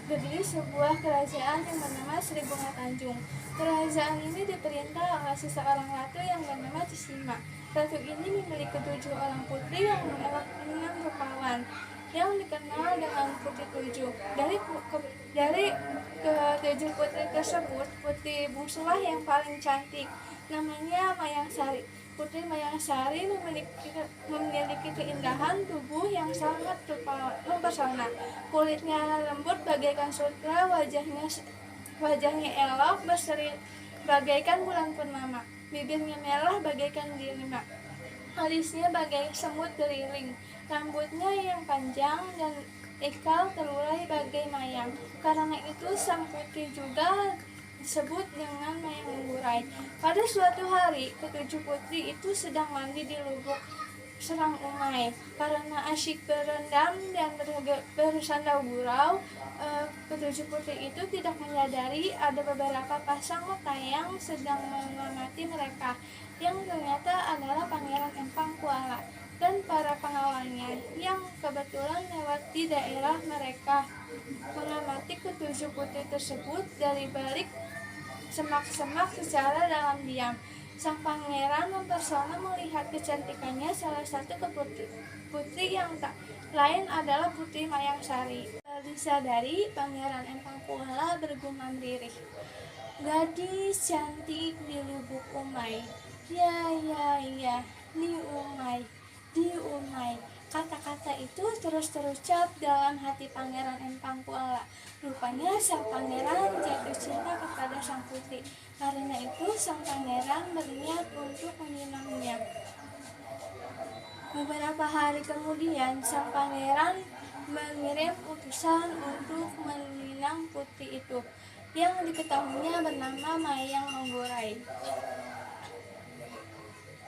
berdiri sebuah kerajaan yang bernama Sri Bunga Tanjung. Kerajaan ini diperintah oleh seseorang ratu yang bernama Cisima. Ratu ini memiliki 7 orang putri yang menolak dengan rupawan, yang dikenal dengan Putri Tujuh. Dari ke-7 putri tersebut, Putri bungsulah yang paling cantik, namanya Mayang Sari. Putri Mayang Sari memiliki keindahan tubuh yang sangat mempesona. Kulitnya lembut bagaikan sutra, wajahnya elok berseri bagaikan bulan purnama. Bibirnya merah bagaikan delima. Alisnya bagai semut beriring. Rambutnya yang panjang dan ikal terurai bagai mayang. Karena itu sang putri juga disebut dengan mayang menggurai. Pada suatu hari, ke-7 putri itu sedang mandi di lubuk Serang Umai. Karena asyik berendam dan bersandau gurau, ke-7 putri itu tidak menyadari ada beberapa pasang mata yang sedang mengamati mereka, yang ternyata adalah Pangeran Empang Kuala dan para pengawalnya yang kebetulan lewat di daerah mereka. Mengamati ke-7 putri tersebut dari balik semak-semak secara dalam diam. Sang pangeran mempesona melihat kecantikannya. Salah satu putri yang tak lain adalah Putri Mayang Sari. Disadari, Pangeran Empang Kuala bergumam lirih, "Gadis cantik di lubuk Umai, ya, di Umai." Kata-kata itu terus terucap dalam hati Pangeran Empang Kuala. Rupanya sang pangeran jatuh cinta kepada sang putri. Karena itu sang pangeran berniat untuk meminangnya. Beberapa hari kemudian, sang pangeran mengirim utusan untuk meminang putri itu, yang diketahuinya bernama Mayang Manggurai.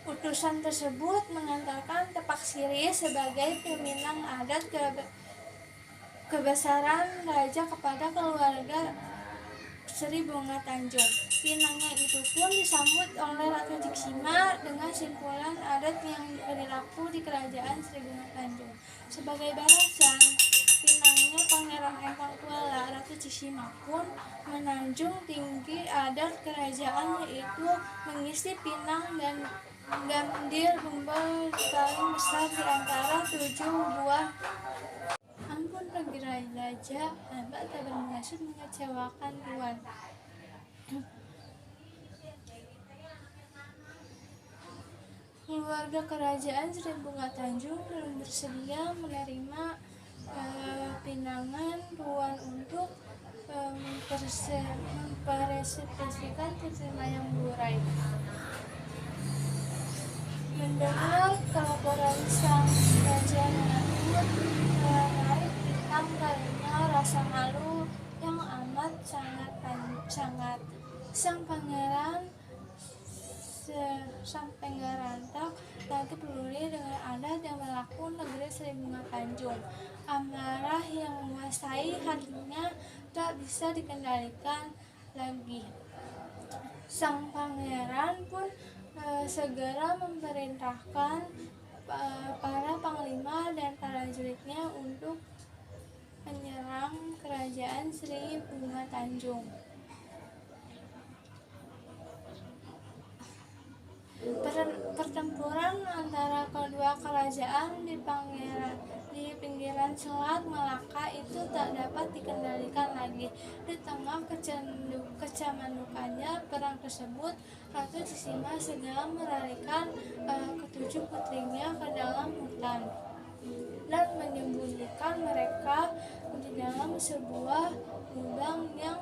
Utusan tersebut mengantarkan tepak sirih sebagai peminang adat kebesaran raja kepada keluarga Sri Bunga Tanjung. Pinangnya itu pun disambut oleh Ratu Cisima dengan simpulan adat yang berlaku di kerajaan Sri Bunga Tanjung. Sebagai balasan pinangnya Pangeran Empang Kuala, Ratu Cisima pun menanjung tinggi adat kerajaan, yaitu mengisi pinang dan gandil tumbal paling besar di antara 7 buah. Ampun pergi raja, hamba tak bermaksud mengecewakan tuan. Keluarga kerajaan Sri Bunga Tanjung belum bersedia menerima pinangan tuan untuk mempersepsikan Putri Mayang Manggurai. Mendengar kelaporan sang raja mengatur menarik hitam karena rasa malu yang amat sangat. Sang pangeran tak lagi peduli dengan adat yang berlaku negeri Sri Bunga Tanjung. Amarah yang menguasai hatinya tak bisa dikendalikan lagi. Sang pangeran pun segera memerintahkan para panglima dan prajuritnya untuk menyerang kerajaan Sri Bunga Tanjung. Pertempuran antara kedua kerajaan di pinggiran Selat Malaka itu tak dapat dikendalikan lagi. Di tengah kecamandukannya perang tersebut, Ratu Cisima segera melarikan ke-7 putrinya ke dalam hutan dan menyembunyikan mereka di dalam sebuah lubang yang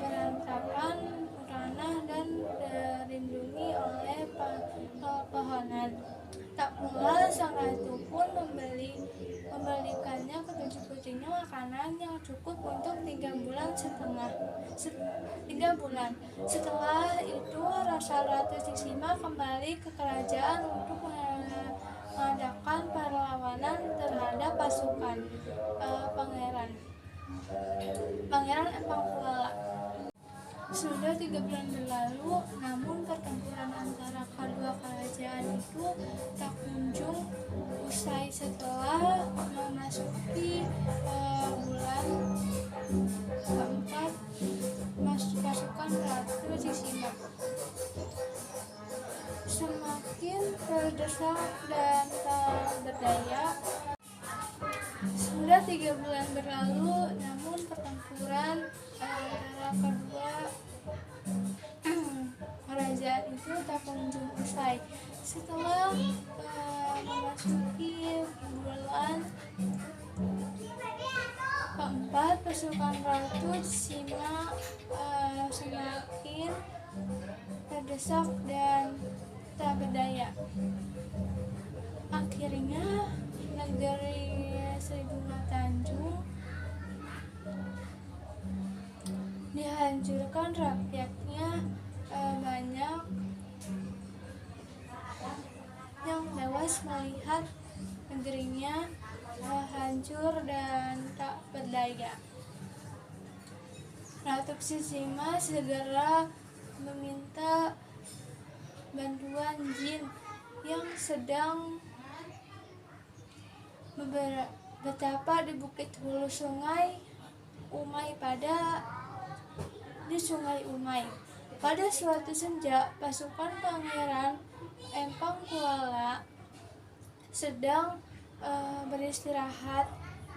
berantakan tanah dan dilindungi oleh pepohonan. Tak pula sang ratu pun membelikannya ke-7 putrinya makanan yang cukup untuk 3 bulan. Setelah itu Ratu Cisima kembali ke kerajaan untuk mengadakan perlawanan terhadap pasukan Pangeran Empang Kuala. Sudah 3 bulan berlalu, namun pertempuran antara kedua kerajaan itu tak kunjung usai. Setelah memasuki bulan Keempat, pasukan Ratu Sisima semakin terdesak dan tak berdaya. Sudah 3 bulan berlalu, namun pertempuran antara kedua kerajaan itu tak kunjung usai. Setelah memasuki bulan keempat, pasukan Ratu Sima semakin terdesak dan tak berdaya. Akhirnya negeri Sri Bunga Tanjung dihancurkan, rakyatnya banyak yang tewas melihat negerinya hancur dan tak berdaya. Ratu Sisima segera meminta bantuan jin yang sedang betapa di Bukit Hulu Sungai Umai di Sungai Umai. Pada suatu senja, pasukan Pangeran Empang Kuala sedang beristirahat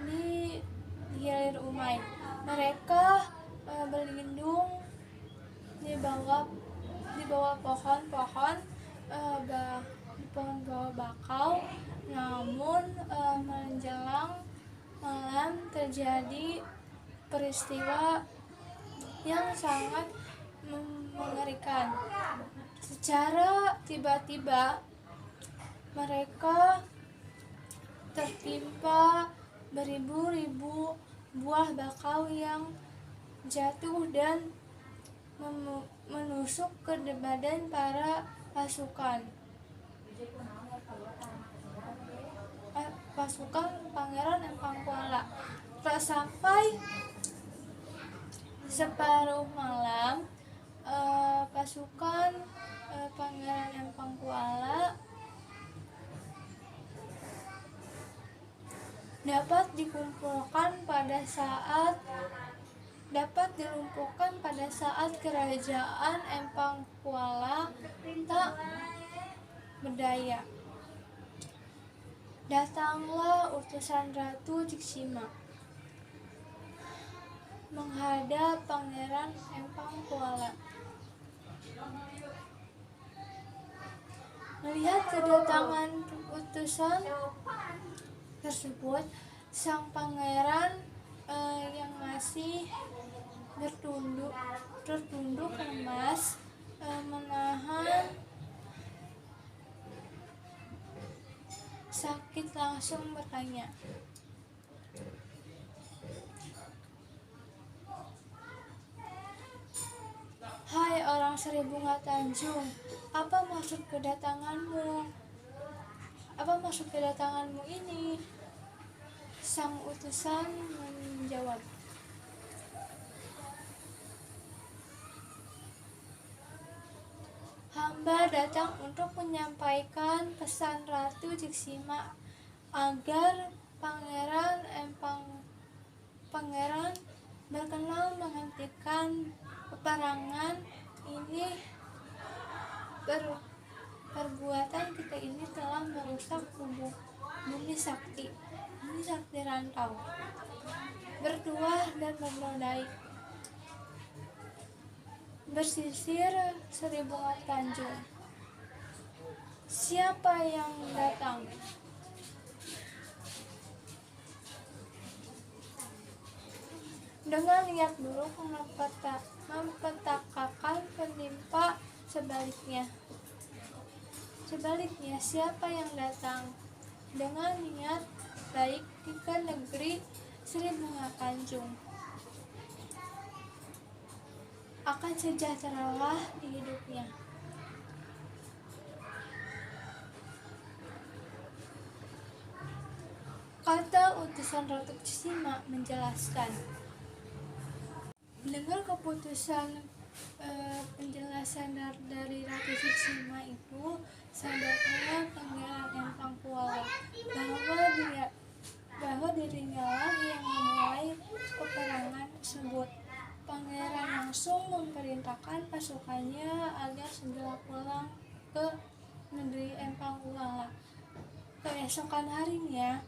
di hilir Umai. Mereka berlindung di bawah pohon-pohon bakau. Namun menjelang malam terjadi peristiwa yang sangat mengerikan. Secara tiba-tiba mereka tertimpa beribu-ribu buah bakau yang jatuh dan menusuk ke badan para pasukan Pangeran Empang Kuala. Tak sampai separuh malam, pasukan Pangeran Empang Kuala dapat dilumpuhkan pada saat kerajaan Empang Kuala tak berdaya. Datanglah utusan Ratu Sisima menghadap Pangeran Empang Kuala. Melihat kedatangan utusan tersebut, sang pangeran yang masih tertunduk lemas menahan sakit, langsung bertanya, "Hai orang Sri Bunga Tanjung, apa maksud kedatanganmu ini?" Sang utusan menjawab, "Hamba datang untuk menyampaikan pesan Ratu Sisima agar Pangeran berkenan menghentikan peperangan ini. Perbuatan kita ini telah merusak bumi sakti rantau, bertuah dan bernodai, bersisir Sri Bunga Tanjung. Siapa yang datang?" Dengan niat buruk mempetakakan penimpa sebaliknya, siapa yang datang dengan niat baik ke negeri Sri Bunga Tanjung akan sejahteralah di hidupnya. Kata utusan Ratu Sisima menjelaskan. Mendengar penjelasan dari Ratu Sisima itu, sadarlah Pangeran Empang Kuala bahwa dirinya lah yang memulai peperangan memerintahkan pasukannya agar segera pulang ke negeri Empang Kuala. Keesokan harinya,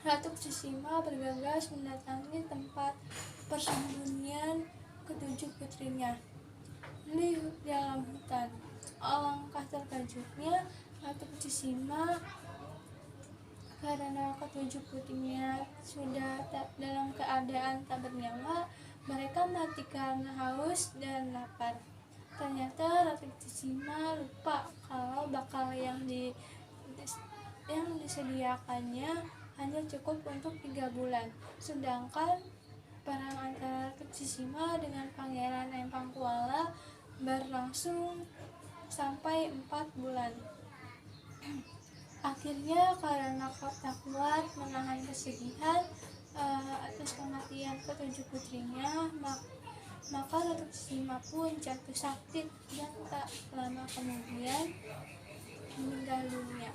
Ratu Kusima bergegas mendatangi tempat persembunyian ketujuh putrinya di dalam hutan. Alangkah terkejutnya Ratu Kusima karena ketujuh putrinya sudah dalam keadaan tak bernyawa. Mereka mati karena haus dan lapar. Ternyata Ratu Kusima lupa kalau bakal yang disediakannya hanya cukup untuk 3 bulan, sedangkan perang antara Ratu Kusima dengan Pangeran Empang Kuala berlangsung sampai 4 bulan. Akhirnya karena tak kuat menahan kesedihan atas kematian ketujuh putrinya, maka Ratu Kusima pun jatuh sakit dan tak lama kemudian meninggal dunia.